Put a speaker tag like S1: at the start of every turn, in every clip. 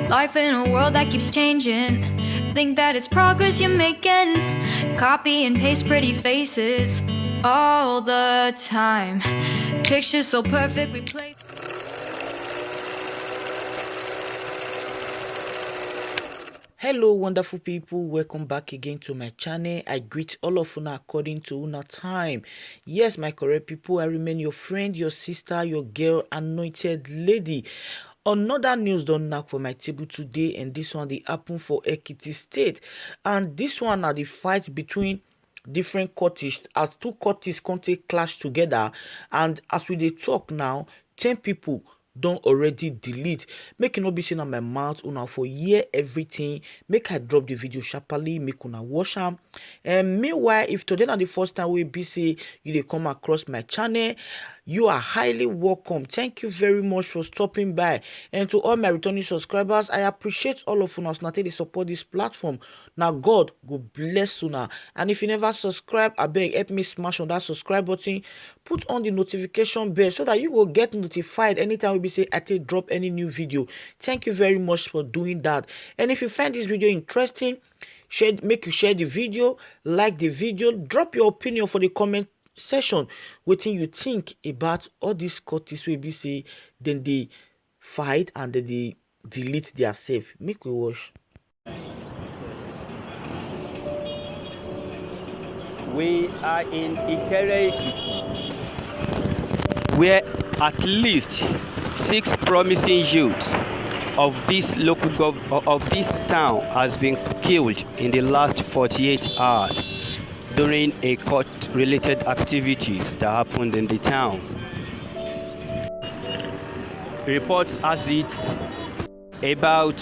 S1: Life in a world that keeps changing. Think that it's progress you're making. Copy and paste pretty faces all the time. Pictures so perfect we play.
S2: Hello wonderful people, welcome back again to my channel. I greet all of you according to una time. Yes, my correct people, I remain your friend, your sister, your girl, anointed lady. Another news don't knock for my table today, and this one they happen for Ekiti State, and this one are the fight between different courts as two courts come take clash together. And as we dey talk now, 10 people don't already delete. Make it not be seen on my mouth una for hear everything. Make I drop the video sharply, make una watch am. And meanwhile, if today not the first time we be say you dey come across my channel, you are highly welcome. Thank you very much for stopping by. And to all my returning subscribers, I appreciate all of una now they support this platform. Now God go bless una. And if you never subscribe, I beg help me smash on that subscribe button. Put on the notification bell so that you will get notified anytime we be say I take drop any new video. Thank you very much for doing that. And if you find this video interesting, make you share the video, like the video, drop your opinion for the comment section. Wetin you think about all these courts wey be say then they fight and then they delete their self. Make we watch.
S3: We are in Ikere Ekiti, where at least 6 promising youths of this this town has been killed in the last 48 hours during a court-related activity that happened in the town. Reports has it about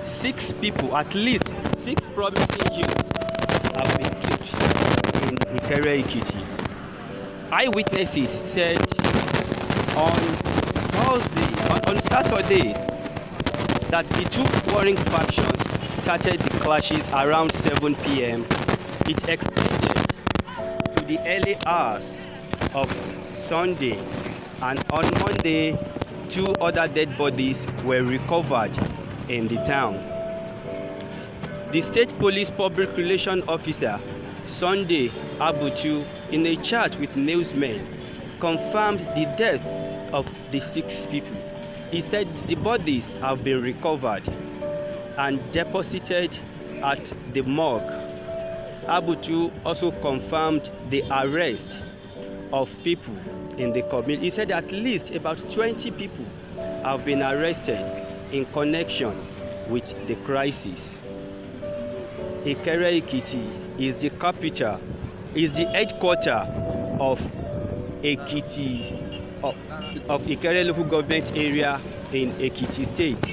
S3: 6 people, at least 6 promising youths have been killed in Ikere Ekiti. Eyewitnesses said on Saturday that the two warring factions started the clashes around 7 p.m. It extended to the early hours of Sunday, and on Monday, 2 other dead bodies were recovered in the town. The state police public relations officer, Sunday Abuchu, in a chat with newsmen, confirmed the death of the 6 people. He said the bodies have been recovered and deposited at the morgue. Abuchu also confirmed the arrest of people in the community. He said at least about 20 people have been arrested in connection with the crisis. Ikere Ekiti is the capital, is the headquarters of Ekiti, of Ikere local government area in Ekiti State.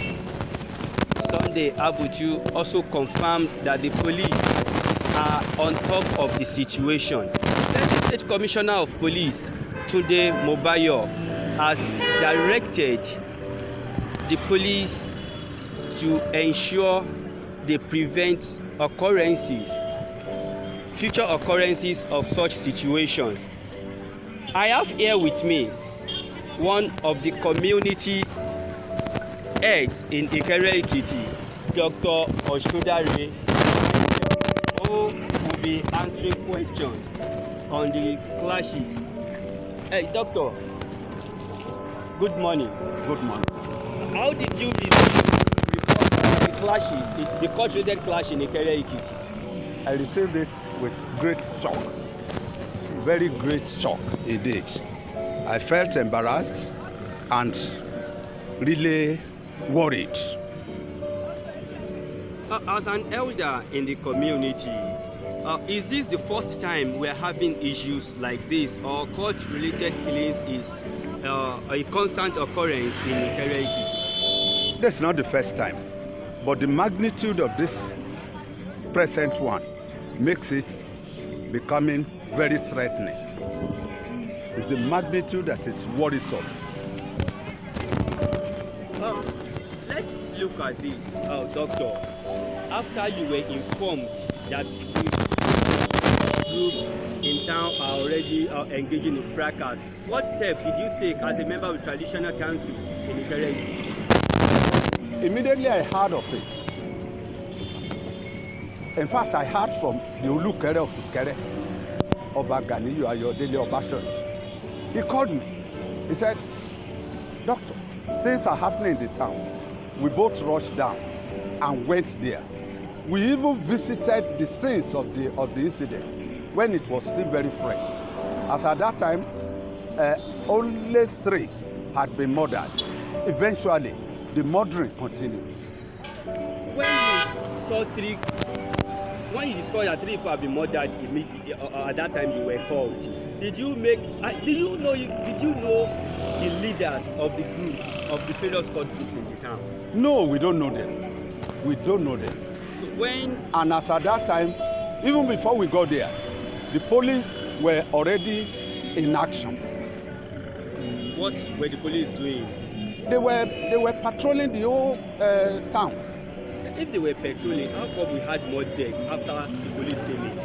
S3: Sunday Abuju also confirmed that the police are on top of the situation. The State Commissioner of Police, Tunde Mobayo, has directed the police to ensure they prevent future occurrences of such situations. I have here with me one of the community heads in Ikere Ekiti, Dr. Oshudare, who will be answering questions on the clashes. Hey, Doctor, good morning.
S4: Good morning.
S3: How did you receive the clashes, the court-related clash in Ikere Ekiti?
S4: I received it with great shock, very great shock indeed. I felt embarrassed and really worried.
S3: As an elder in the community, is this the first time we're having issues like this, or court-related killings is a constant occurrence in Ikere Ekiti?
S4: That's not the first time, but the magnitude of this present one makes it becoming very threatening. It's the magnitude that is worrisome.
S3: Let's look at this, Doctor. After you were informed that groups in town are already engaging in fracas, what step did you take as a member of the traditional council in Ikere Ekiti?
S4: Immediately I heard of it. In fact, I heard from the Olukere of Ikere, Oba Ganiyu Ayodele Obashan. He called me. He said, "Doctor, things are happening in the town." We both rushed down and went there. We even visited the scenes of the incident when it was still very fresh. As at that time, only 3 had been murdered. Eventually, the murdering continues.
S3: When you saw 3, when you discovered that 3 people have been murdered immediately, at that time you were called. Did you know the leaders of the groups, of the various cult groups in the town?
S4: No, we don't know them. We don't know them.
S3: So
S4: and as at that time, even before we got there, the police were already in action.
S3: What were the police doing?
S4: They were patrolling the whole town.
S3: If they were patrolling, how come we had more deaths after the police came in?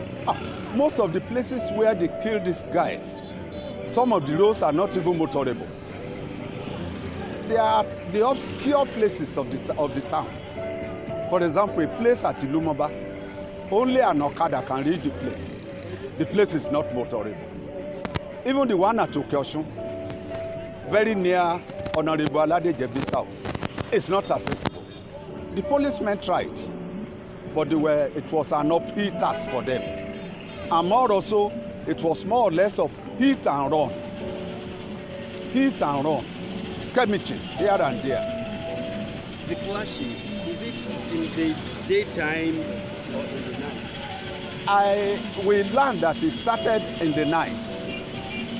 S4: Most of the places where they killed these guys, some of the roads are not even motorable. They are the obscure places of the town. For example, a place at Ilumaba, only an Okada can reach the place. The place is not motorable. Even the one at Okyoshun, very near Honorable Alade Jebi's house, is not accessible. The policemen tried, but it was an uphill task for them. And more also, it was more or less of hit and run. Hit and run. Skirmishes here and there.
S3: The clashes, is it in the daytime or in the night?
S4: We learned that it started in the night,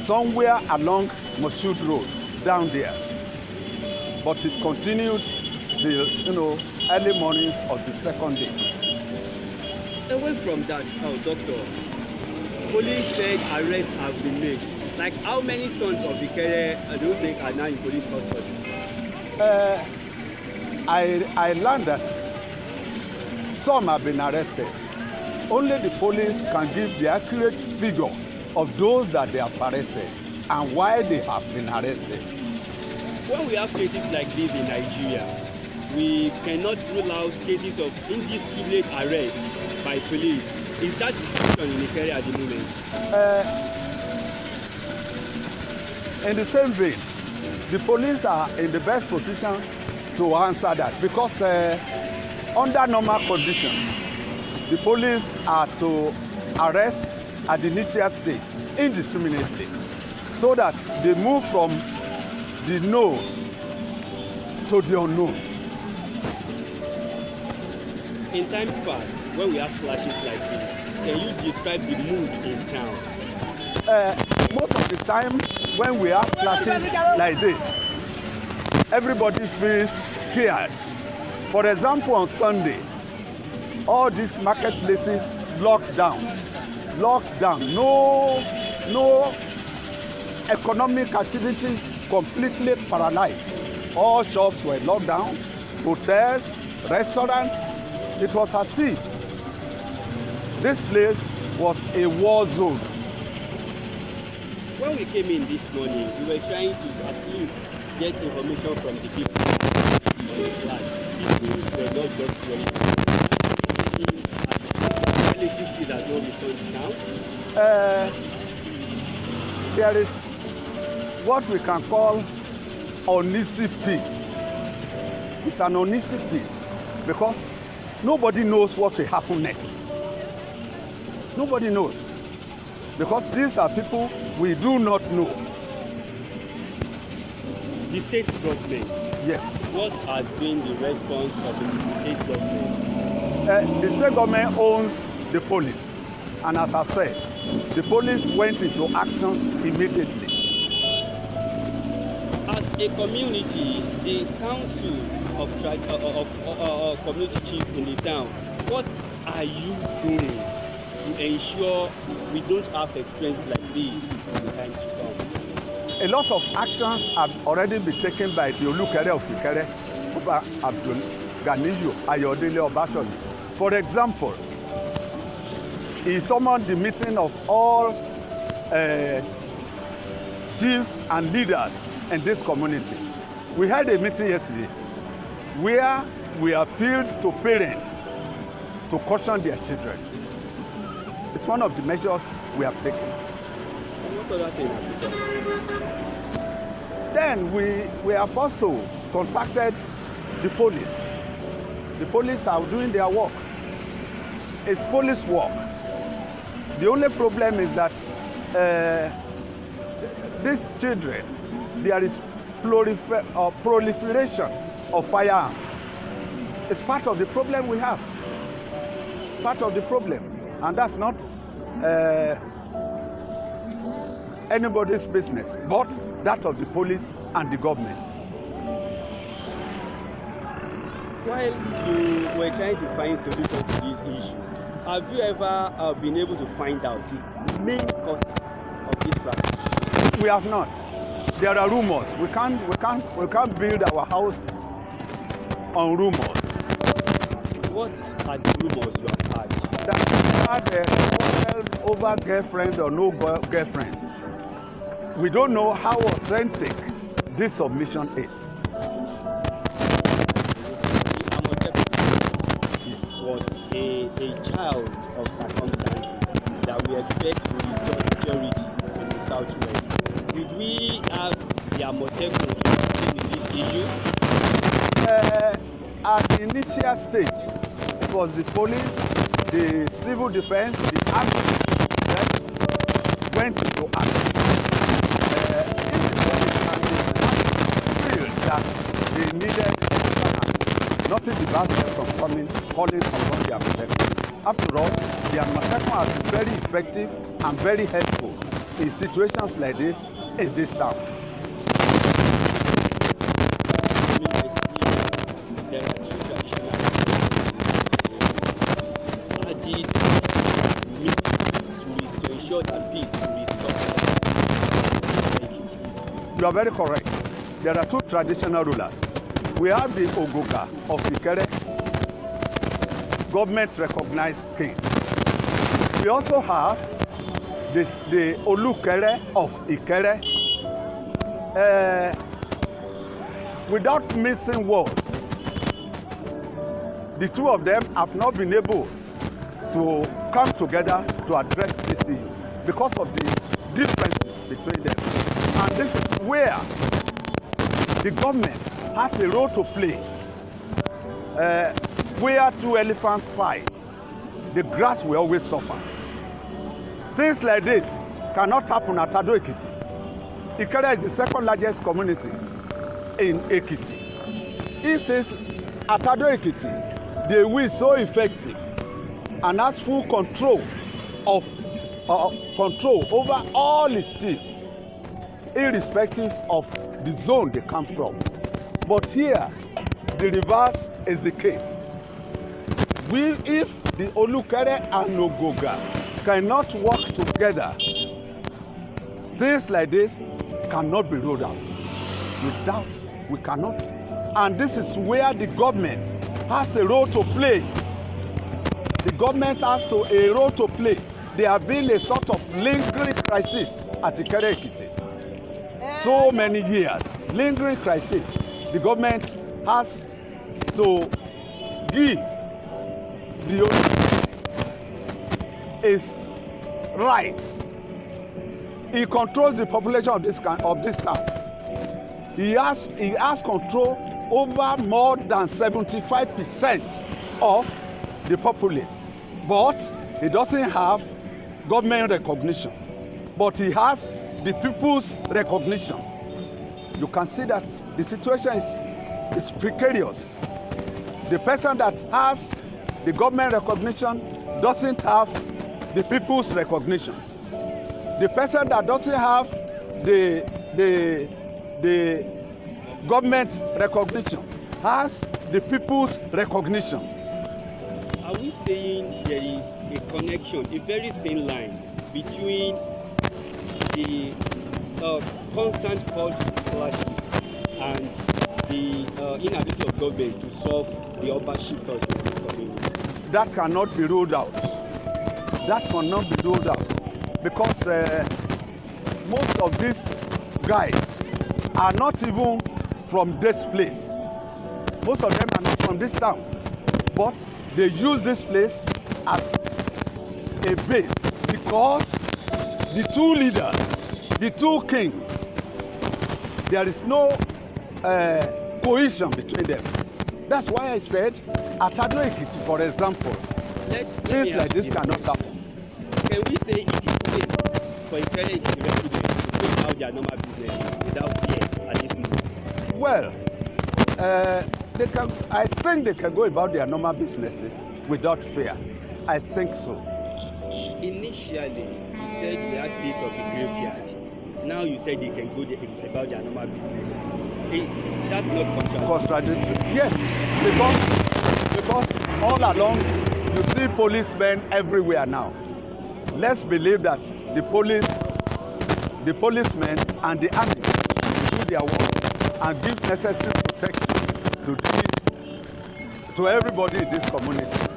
S4: somewhere along Moshood Road, down there. But it continued till, early mornings of the second day.
S3: Away from that, doctor, police said arrests have been made. Like, how many sons of Ikere do you think are now in police custody?
S4: I learned that some have been arrested. Only the police can give the accurate figure of those that they have arrested and why they have been arrested.
S3: When we have cases like this in Nigeria, we cannot rule out cases of indiscriminate arrest by police. Is that the situation in Ikere at the moment?
S4: In the same vein, the police are in the best position to answer that because under normal conditions, the police are to arrest at the initial stage indiscriminately so that they move from the known to the unknown.
S3: In times past, when we have clashes like this, can you describe the mood in town?
S4: Most of the time when we have clashes like this, everybody feels scared. For example, on Sunday, all these marketplaces locked down. No economic activities completely paralyzed. All shops were locked down, hotels, restaurants. It was as if this place was a war zone.
S3: When we came in this morning, we were trying to at least get information from the people on the flat. People were not just very relatives has not returned now.
S4: There is what we can call uneasy peace. It's an uneasy peace because nobody knows what will happen next. Nobody knows. Because these are people we do not know.
S3: The state government.
S4: Yes.
S3: What has been the response of the state government?
S4: The state government owns the police. And as I said, the police went into action immediately.
S3: As a community, the council of community chiefs in the town, what are you doing to ensure we don't have experiences like this in the times to come?
S4: A lot of actions have already been taken by the Olukere of Ikere, Oba Ganiyu Ayodele Obashan. For example, he summoned the meeting of all chiefs and leaders in this community. We had a meeting yesterday where we appealed to parents to caution their children. It's one of the measures we have taken.
S3: What other thing have you done?
S4: Then we have also contacted the police. The police are doing their work. It's police work. The only problem is that these children, there is proliferation of firearms. It's part of the problem we have. It's part of the problem. And that's not anybody's business, but that of the police and the government.
S3: While you were trying to find solution to this issue, have you ever been able to find out the main cause of this practice?
S4: We have not. There are rumors. We can't build our house on rumors.
S3: What are the rumors you have heard?
S4: That we had a quarrel over girlfriend or no girlfriend. We don't know how authentic this submission is.
S3: Was a child of circumstances that we expect to restore security in the southwest. Did we have the Amotekun in this issue?
S4: At the initial stage, it was the police, the civil defense, the army that went into action. If the police feel that they needed nothing debarred them from calling upon the Amotekun. After all, the Amotekun has been very effective and very helpful in situations like this in this town.
S3: There are two traditional parties meet to ensure that peace will be restored.
S4: You are very correct. There are two traditional rulers. We have the Ogoga of Ikere, government-recognized king. We also have the Olukere of Ikere. Without missing words, the two of them have not been able to come together to address this issue because of the differences between them. And this is where the government has a role to play. Where two elephants fight, the grass will always suffer. Things like this cannot happen at Ado Ekiti. Ikere is the second largest community in Ekiti. If it is at Ado Ekiti, they will be so effective and has full control of control over all its chiefs, irrespective of the zone they come from. But here, the reverse is the case. If the Olukere and Ogoga cannot work together, things like this cannot be rolled out. Without, we cannot. And this is where the government has a role to play. The government has a role to play. There have been a sort of lingering crisis at Ikere Ekiti. So many years, lingering crisis. The government has to give the owner his rights. He controls the population of this town. He has control over more than 75% of the populace, but he doesn't have government recognition. But he has the people's recognition. You can see that the situation is precarious. The person that has the government recognition doesn't have the people's recognition. The person that doesn't have the government recognition has the people's recognition.
S3: Are we saying there is a connection, a very thin line between the constant cultural clashes and the inability of government to solve the urban shifters of this community?
S4: That cannot be ruled out. That cannot be ruled out because most of these guys are not even from this place. Most of them are not from this town, but they use this place as a base because the two leaders, the two kings, there is no cohesion between them. That's why I said at Ado-Ekiti, for example, things like this cannot happen.
S3: Can we say it is safe for Ekiti residents to go about their normal business without fear at this moment?
S4: Well, they can. I think they can go about their normal businesses without fear. I think so.
S3: Initially, you said you had peace of the graveyard. Now you said they can go about their normal businesses. Is that not
S4: contradictory? Yes, because all along you see policemen everywhere now. Let's believe that the policemen and the army do their work and give necessary protection to everybody in this community.